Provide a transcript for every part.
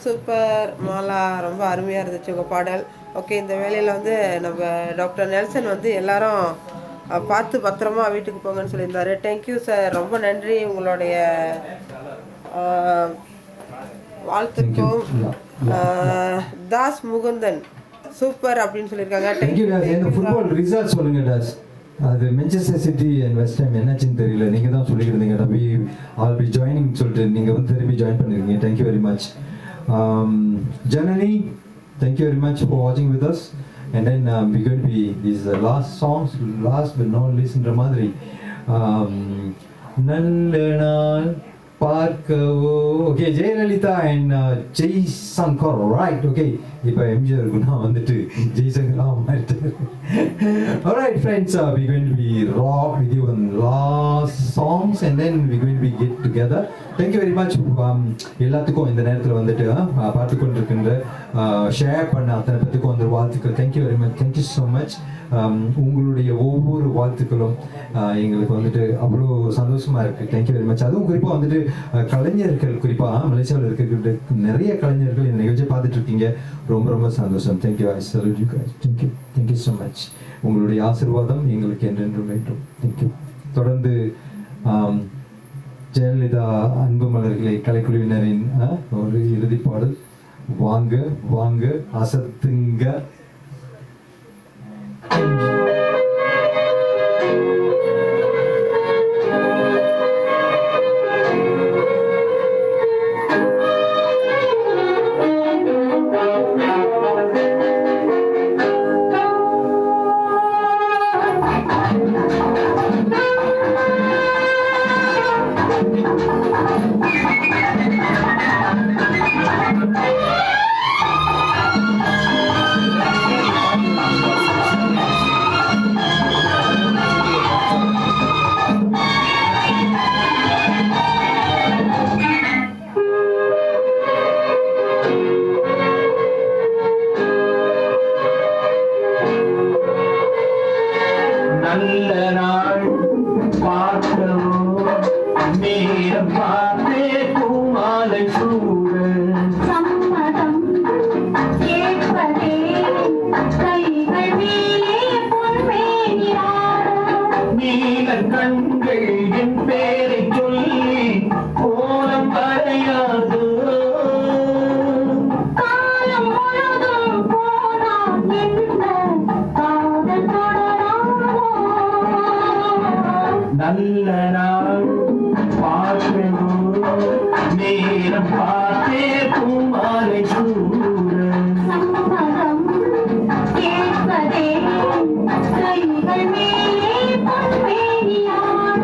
Super Mala, ரொம்ப அருமையாக இருந்துச்சு உங்கள் பாடல். ஓகே, இந்த வேலையில் வந்து நம்ம டாக்டர் நெல்சன் வந்து எல்லாரும் பார்த்து பத்திரமா வீட்டுக்கு போங்கன்னு சொல்லியிருந்தாரு. தேங்க்யூ சார், ரொம்ப நன்றி. உங்களுடைய வாழ்த்துக்கும். தாஸ் முகுந்தன் சூப்பர் அப்படின்னு சொல்லியிருக்காங்க. ஃபுட்பால் ரிசல்ட் சொல்லுங்க டாஸ். அது Manchester city and West Ham என்னாச்சுன்னு தெரியல. நீங்கள் தான் சொல்லியிருந்தீங்க தம்பி ஆல் பி ஜாயினிங் சொல்லிட்டு நீங்கள் வந்து திரும்பி ஜாயின் பண்ணிருக்கீங்க. Thank you very much. Janani, thank you very much for வாட்சிங் with us. And then we're going to be these last songs, last but not least ன்ற மாதிரி நல்ல நாள் பார்க்கவோ. Okay, Jayalalithaa and Jai Shankar, right? Okay, இப்போ எம்ஜிஆர் இருக்குன்னா வந்துட்டு ஜெய்சங்கர் மாறிட்டு. Alright friends, we're going to be rock with you on last songs and then we're going to be get together. Thank you very much. எல்லாத்துக்கும் இந்த நேரத்தில் வந்துட்டு பார்த்து கொண்டிருக்கின்ற ஷேர் பண்ண அத்தனை பேத்துக்கும் வந்து வாழ்த்துக்கள். Thank you very much. Thank you so much. உங்களுடைய ஒவ்வொரு வாழ்த்துக்களும் எங்களுக்கு வந்துட்டு அவ்வளோ சந்தோஷமாக இருக்குது. Thank you very much. அதுவும் குறிப்பாக வந்துட்டு கலைஞர்கள், குறிப்பாக மலேசியாவில் இருக்கிற நிறைய கலைஞர்கள் இந்த நிகழ்ச்சியை பார்த்துட்டு இருக்கீங்க. ரொம்ப ரொம்ப சந்தோஷம். Thank you. I salute you guys. Thank you. Thank you so much. உங்களுடைய ஆசீர்வாதம் எங்களுக்கு என்றென்றும் வேண்டும். தேங்க்யூ. தொடர்ந்து ஜெயலலிதா அன்பு மலர்களை கலைக்குழுவினரின் ஒரு இறுதி பாடல். வாங்க வாங்க அசத்துங்க. நல்ல நாள் பார்க்கவோ, நேரம் பார்த்தே பூமாலை சூட சம்மதம் கேட்பதே கைகள் மேலே பொன்மேனியாட நீல கண்கள் என் பேரை சொல்லி கோலம் வரையாது காலம் முழுதும் போனால் என்ன காதல் தொடராமோ. நல்ல நாள் பார்க்கவோ, நேரம் பார்த்தே பூமாலை சூட சம்மதம் கேட்பதே கைகள் மேலே பொன்மேனியாட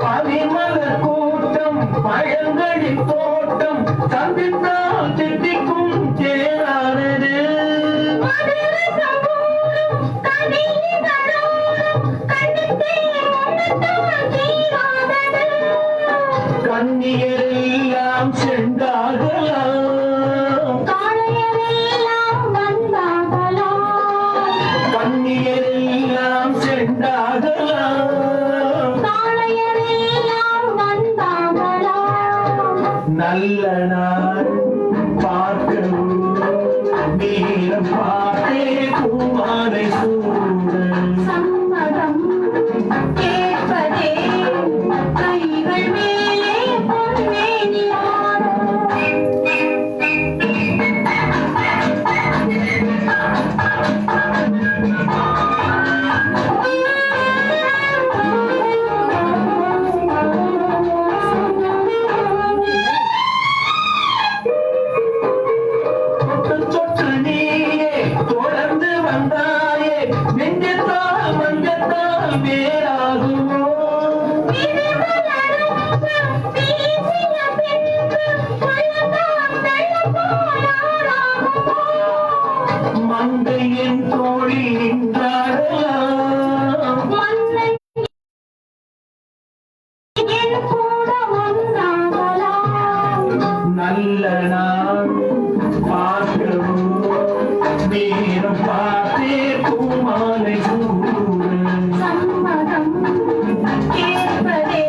பனிமலர் கூட்டம், பழங்களின் தோட்டம், சந்தித்தால் திட்டிக்கும் சேரானது கண்ணியரெல்லாம் சென்றார்களாம், கண்ணியரெல்லாம் சென்றார்களாம். நல்ல நாள் பார்க்கவும், நேரம் பார்த்தே பூமாலை சூட சம்மதம் கேட்பதே கைகள் மேலே பொன்மேனியாட சொட்டு நீயே தொடர்ந்து வந்தாயே பூமாலை சூட சம்மதம் கேட்பதே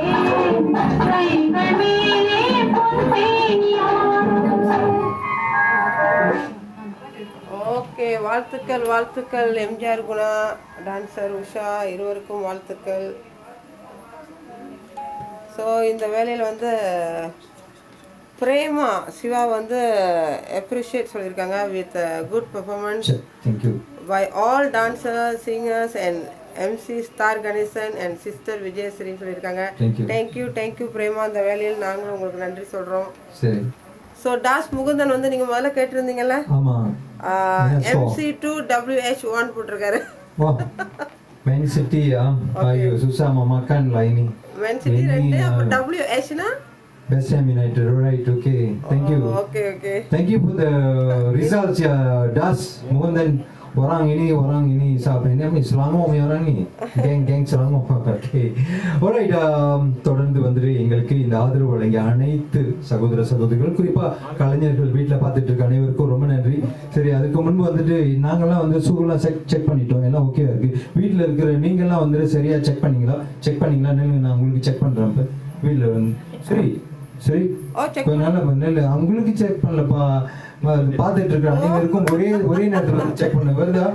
கைகள் மேலே பொன்மேனியாடும். ஓகே, வாழ்த்துக்கள் வாழ்த்துக்கள். எம்ஜிஆர் குணா, டான்சர் உஷா இருவருக்கும் வாழ்த்துக்கள். ஸோ இந்த வேலையில் வந்து பிரேமா சிவா வந்து அப்ரிஷியேட் சொல்லியிருக்காங்க with good performance thank you. by all dancers, singers and MC Star Ganesan and sister Vijayasree சொல்லியிருக்காங்க. Thank you. Thank you Prema. அந்த வேலையில் நாங்களும் உங்களுக்கு நன்றி சொல்கிறோம். சரி. ஸோ டாஸ் முகுந்தன் வந்து நீங்கள் முதல்ல கேட்டிருந்தீங்கல்ல, ஆமாம். MC2WH1 போட்டிருக்காரு. வா Man City ya. Ayo susah mau makan lah ini. Man City 2 அப்போ WH-னா West Ham United. Alright, okay. Thank you. Okay. Thank you for the results ya, Das. Muhundan orang ini siapa ini? Selangor punya orang ni. Geng Selangor. Okay. Alright, தொடர்ந்து வந்துட்டு எங்களுக்கு இந்த ஆதரவு வழங்கிய அனைத்து சகோதர சகோதரிகள், குறிப்பா கலைஞர்கள் வீட்டில் பார்த்துட்டு இருக்க அனைவருக்கும் ரொம்ப நன்றி. சரி, அதுக்கு முன்பு வந்துட்டு நாங்கெல்லாம் வந்து ஷூலாம் செக் பண்ணிட்டோம், எல்லாம் ஓகே இருக்கு. வீட்டில் இருக்கிற நீங்கெல்லாம் வந்துட்டு சரியா செக் பண்ணீங்களா நான் உங்களுக்கு செக் பண்றேன். இப்போ வீட்டில் வந்து சரி கொஞ்ச நாள் நெல் அவங்களுக்கு செக் பண்ணலப்பா, பார்த்துட்டு இருக்கிற அனைவருக்கும் ஒரே நேரத்தில் வந்து செக் பண்ண வருதா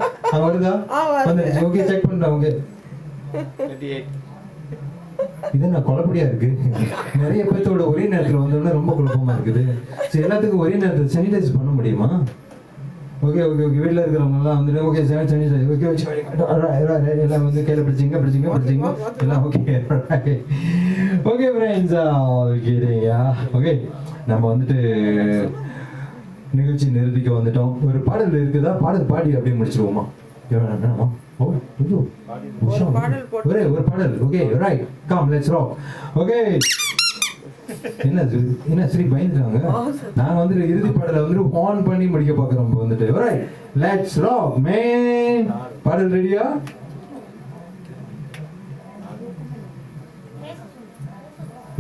வந்துருச்சு. ஓகே, செக் பண்றேன். ஓகே, இது என்ன குழப்படியா இருக்கு? நிறைய பேர்த்தோட ஒரே நேரத்தில் வந்தோடனே ரொம்ப குழப்பமா இருக்குது. சரி, எல்லாத்துக்கும் ஒரே நேரத்தில் சானிடைஸ் பண்ண முடியுமா? ஓகே வீட்டில் இருக்கிறவங்க எல்லாம் வந்துட்டு ஓகே சானிடைஸ் ஓகே எல்லாம் வந்து கையில் பிடிச்சிங்க எல்லாம் ஓகே ஃப்ரெண்ட்ஸ். ஓகே, நம்ம வந்துட்டு நிகழ்ச்சி நிறுத்திக்க வந்துட்டோம். ஒரு பாடல் இருக்குதா? பாடல் பாடி அப்படியே முடிச்சிருவோமா? ஒரு பாடல். Okay, right, come let's rock. Okay, என்ன சரி பயந்துட்டாங்க. நாங்க வந்து இறுதி பாடலை வந்து ஆன் பண்ணி முடிக்க பாக்குறோம். வந்துட்டு ரைட், லெட்ஸ் ராக் மேன். பாடல் ரெடியா?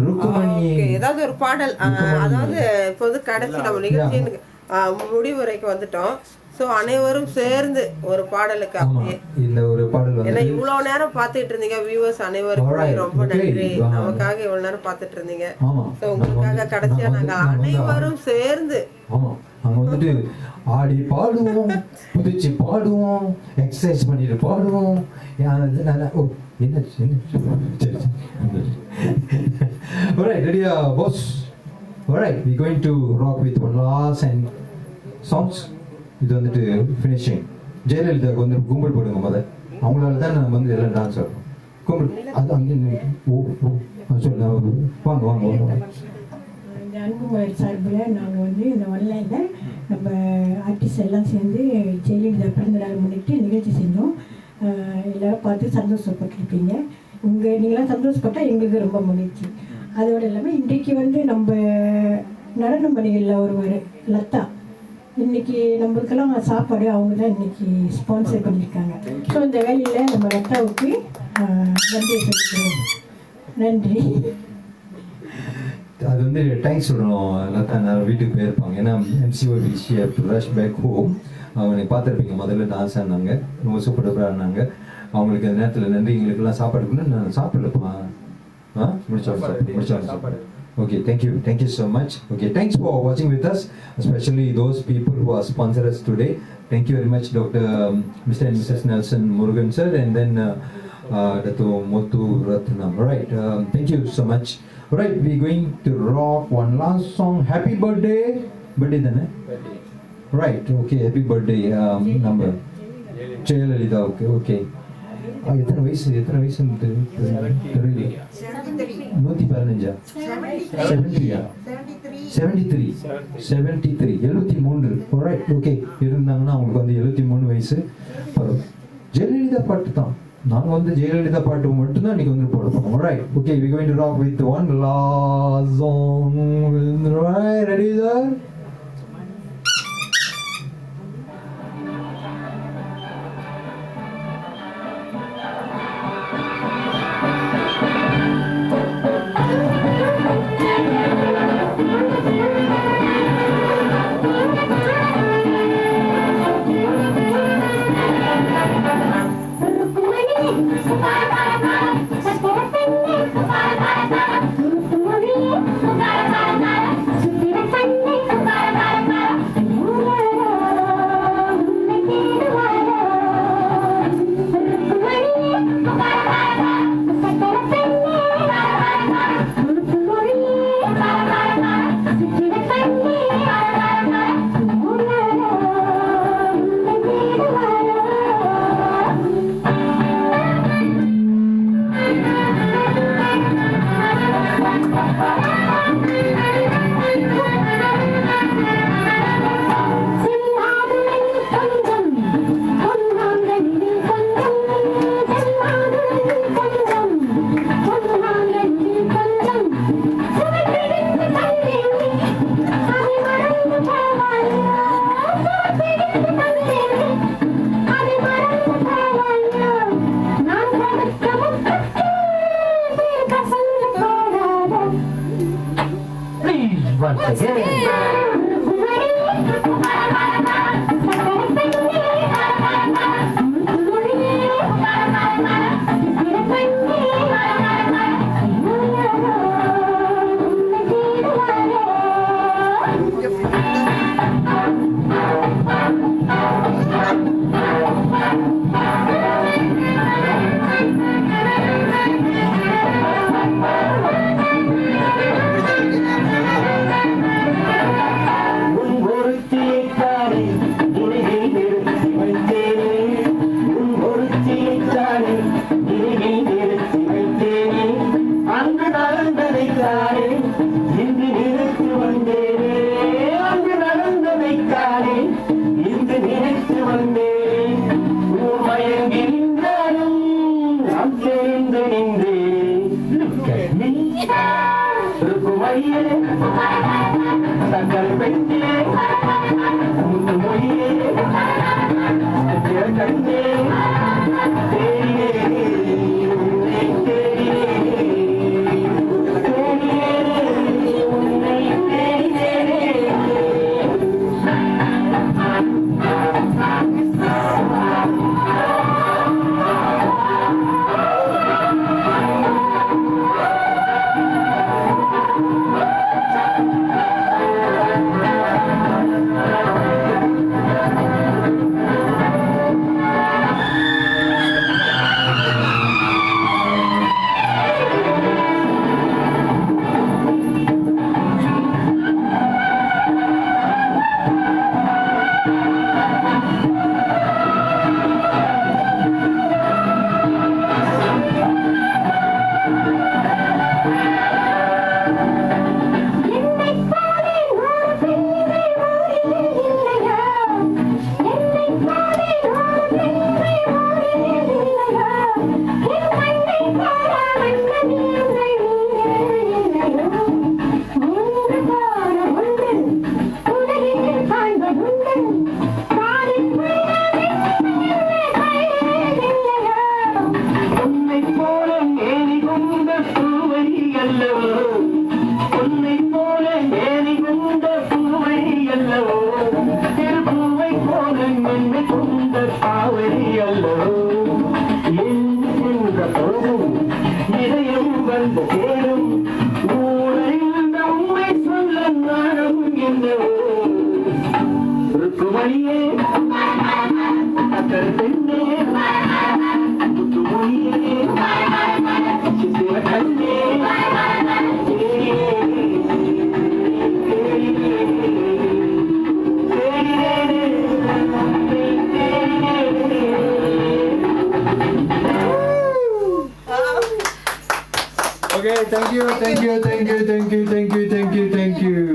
ருக்குமணி ஏதாவது ஒரு பாடல், அதாவது இப்போது கடைசி நம்ம நிகழ்ச்சியின் முடிவுரைக்கு வந்துட்டோம். ஸோ அனைவரும் சேர்ந்து ஒரு பாடலுக்கு அப்படியே இந்த ஒரு பாடல் ஏன்னா இவ்வளவு நேரம் பார்த்துட்டு இருந்தீங்க வியூவர்ஸ் அனைவருக்கும் ரொம்ப நன்றி. நமக்காக இவ்வளவு நேரம் பார்த்துட்டு இருந்தீங்க. ஸோ உங்களுக்காக கடைசியா நாங்க அனைவரும் சேர்ந்து அங்க வந்துட்டு ஆடி பாடுவோம், புதிச்சு பாடுவோம், எக்ஸசைஸ் பண்ணிட்டு பாடுவோம். Alright, ready boss? Alright, we're going to rock with one last and songs. இது வந்துட்டு ஃபினிஷிங். ஜெயலலிதாவுக்கு வந்து கும்பல் போடுங்க முதல்ல. அவங்களால தான் நம்ம வந்து எல்லாம் டான்ஸ் ஆடுறோம். கும்பல் அது அங்கே சொல்லு வாங்க. இந்த அன்புமலர் சார்பில் நாங்கள் வந்து இந்த ஒன்லைனில் நம்ம ஆர்டிஸ்ட் எல்லாம் சேர்ந்து ஜெயலலிதா பிறந்த நாள் முன்னிட்டு நிகழ்ச்சி செஞ்சோம். எல்லோரும் பார்த்து சந்தோஷப்பட்டுருப்பீங்க. நீங்களாம் சந்தோஷப்பட்டால் எங்களுக்கு ரொம்ப மகிழ்ச்சி. அதோடு இல்லாமல் இன்றைக்கு வந்து நம்ம நடன மணிகளில் ஒருவர் லதா, இன்னைக்கு நம்மளுக்கெல்லாம் சாப்பாடு அவங்க தான் இன்னைக்கு ஸ்பான்சர் பண்ணியிருக்காங்க. ஸோ இந்த வேலையில் நம்ம லதாவுக்கு நன்றியை சொல்லிக்கிறோம். நன்றி. அது வந்து தேங்க்ஸ் சொல்லணும். லதா நான் வீட்டுக்கு போயிருப்பாங்க. ஏன்னா எம்சிஓ ரஷ் பேக் ஹோம். அவங்க பார்த்துருப்பீங்க, முதல்ல டான்ஸ் ஆடினாங்க, ரொம்ப சூப்பராக ஆடினாங்க. அவங்களுக்கு அந்த நேரத்தில் நன்றி. எங்களுக்கெல்லாம் சாப்பாடு கொடுன்னு நான் சாப்பிடலப்பா. முடிச்சாங்க. Okay, thank you so much. Okay, thanks for watching with us, especially those people who are sponsor us today. Thank you very much, Dr. Mr. and Mrs. Nelson Murugan sir, and then Dr. Mothu Ratnam. Right, thank you so much. Right, we're going to rock one last song. Happy birthday then, eh? Right, okay, happy birthday number. Jayalalitha, okay. எத்தனை வயசு தெரியல. 115 73 73. Alright, okay, இருந்தாங்கன்னா அவங்களுக்கு வந்து 73 வயசு. ஜெயலலிதா பாட்டு தான். நாங்கள் வந்து ஜெயலலிதா பாட்டு மட்டும்தான் இன்னைக்கு வந்து போட போகிறோம். Alright, okay, we're going to rock with one last song. Right, ready there? அங்கே நின்றாலும் நான் சேர்ந்து நின்றேன். ருக்குமணியே தங்கள் பெண்ணே முத்துமொழியே கண்ணே ருக்குமணியே தங்கள் பெண்ணே முத்துமொழியே சித்திர கண்ணே Okay, thank you.